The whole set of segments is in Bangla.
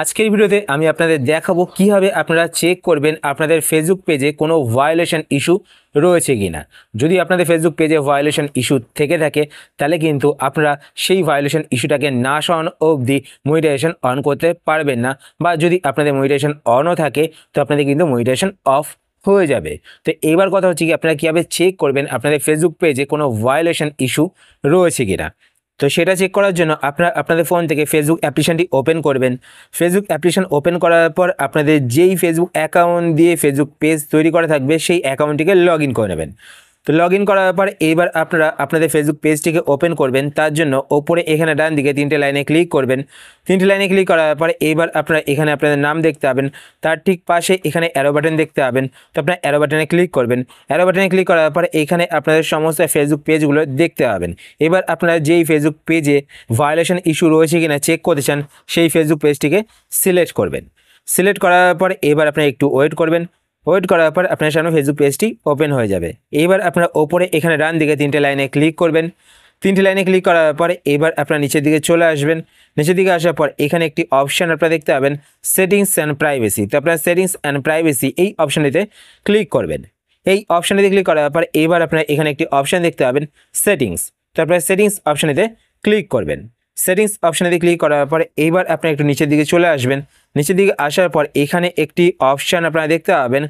আজকের ভিডিওতে আমি আপনাদের দেখাবো কিভাবে আপনারা চেক করবেন আপনাদের ফেসবুক পেজে কোনো ভায়োলেশন ইস্যু রয়েছে কিনা। যদি আপনাদের ফেসবুক পেজে ভায়োলেশন ইস্যু থেকে থাকে তাহলে কিন্তু আপনারা সেই ভায়োলেশন ইস্যুটাকে না সরানো অবধি মনিটাইজেশন অন করতে পারবেন না, বা যদি আপনাদের মনিটাইজেশন অনও থাকে তো আপনাদের কিন্তু মনিটাইজেশন অফ হয়ে যাবে। তো এবার কথা হচ্ছে কি আপনারা কীভাবে চেক করবেন আপনাদের ফেসবুক পেজে কোনো ভায়োলেশন ইস্যু রয়েছে কিনা। তো সেটা চেক করার জন্য আপনারা আপনাদের ফোন থেকে ফেসবুক অ্যাপ্লিকেশনটি ওপেন করবেন। ফেসবুক অ্যাপ্লিকেশন ওপেন করার পর আপনাদের যেই ফেসবুক অ্যাকাউন্ট দিয়ে ফেসবুক পেজ তৈরি করা থাকবে সেই অ্যাকাউন্টটিকে লগ ইন করে নেবেন। তো লগ ইন করার পর এইবার আপনারা আপনাদের ফেসবুক পেজটিকে ওপেন করবেন। তার জন্য ওপরে এখানে ডান দিকে তিনটে লাইনে ক্লিক করবেন। তিনটে লাইনে ক্লিক করার পরে এইবার আপনারা এখানে আপনাদের নাম দেখতে পাবেন, তার ঠিক পাশে এখানে অ্যারো বাটন দেখতে পাবেন। তো আপনারা অ্যারো বাটনে ক্লিক করবেন। অ্যারো বাটনে ক্লিক করার পরে এখানে আপনাদের সমস্ত ফেসবুক পেজগুলো দেখতে পাবেন। এবার আপনারা যেই ফেসবুক পেজে ভায়োলেশন ইস্যু রয়েছে কিনা চেক করতে চান সেই ফেসবুক পেজটিকে সিলেক্ট করবেন। সিলেক্ট করার পরে এবার আপনারা একটু ওয়েট করবেন। ওয়েট করার পর আপনার সামনে ফেসবুক পেজটি ওপেন হয়ে যাবে। এবার আপনারা ওপরে এখানে ডান দিকে তিনটে লাইনে ক্লিক করবেন। তিনটে লাইনে ক্লিক করার পরে এবার আপনারা নিচের দিকে চলে আসবেন। নিচের দিকে আসার পর এখানে একটি অপশান আপনারা দেখতে পাবেন সেটিংস অ্যান্ড প্রাইভেসি। তো আপনারা সেটিংস অ্যান্ড প্রাইভেসি এই অপশানটিতে ক্লিক করবেন। এই অপশানটিতে ক্লিক করার পর এবার আপনারা এখানে একটি অপশান দেখতে পাবেন সেটিংস। তো আপনারা সেটিংস অপশানটিতে ক্লিক করবেন। সেটিংস অপশানেতে ক্লিক করার পরে এইবার আপনারা একটু নিচের দিকে চলে আসবেন। নিচের দিকে আসার পর এখানে একটি অপশান আপনারা দেখতে পাবেন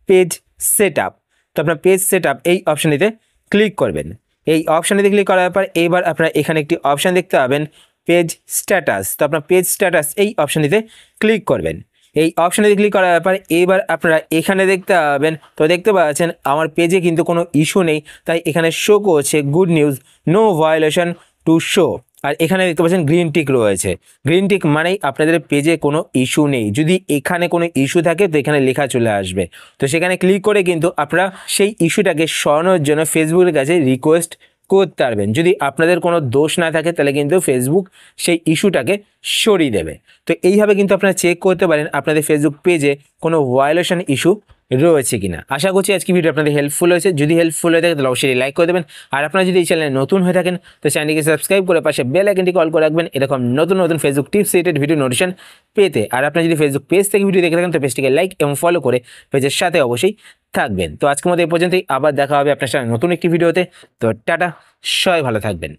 পেজ সেটআপ। তো আপনার পেজ সেটআপ এই অপশানটিতে ক্লিক করবেন। এই অপশানটিতে ক্লিক করার পর এইবার আপনারা এখানে একটি অপশান দেখতে পাবেন পেজ স্ট্যাটাস। তো আপনার পেজ স্ট্যাটাস এই অপশানটিতে ক্লিক করবেন। এই অপশানটিতে ক্লিক করার পর এইবার আপনারা এখানে দেখতে পাবেন, তো দেখতে পাচ্ছেন আমার পেজে কিন্তু কোনো ইস্যু নেই, তাই এখানে শো করছে good news, no violation to show. আর এখানে দেখতে পাচ্ছেন গ্রিন টিক রয়েছে। গ্রিন টিক মানেই আপনাদের পেজে কোনো ইস্যু নেই। যদি এখানে কোনো ইস্যু থাকে তো এখানে লেখা চলে আসবে। তো সেখানে ক্লিক করে কিন্তু আপনারা সেই ইস্যুটাকে সরানোর জন্য ফেসবুকের কাছে রিকোয়েস্ট করতে পারবেন। যদি আপনাদের কোনো দোষ না থাকে তাহলে কিন্তু ফেসবুক সেই ইস্যুটাকে সরিয়ে দেবে। তো এইভাবে কিন্তু আপনারা চেক করতে পারেন আপনাদের ফেসবুক পেজে কোনো ভায়োলেশন ইস্যু রয়েছে কিনা। আশা করছি আজকে ভিডিও আপনাদের হেল্পফুল হয়েছে। যদি হেল্পফুল হয়ে থাকে তাহলে অবশ্যই লাইক করে দেবেন। আর আপনারা যদি এই চ্যানেলে নতুন হয়ে থাকেন তো চ্যানেলটিকে সাবস্ক্রাইব করে পাশে বেল আইকনটি কল করে রাখবেন এরকম নতুন নতুন Facebook tips related video notification পেতে। আর আপনারা যদি ফেসবুক পেজ থেকে ভিডিও দেখে থাকেন তো পেজটিকে লাইক এবং ফলো করে পেজের সাথে অবশ্যই থাকবেন। তো আজকের মতো এই পর্যন্তই, আবার দেখা হবে আপনার সাথে নতুন একটি ভিডিওতে। তো টাটা, সবাই ভালো থাকবেন।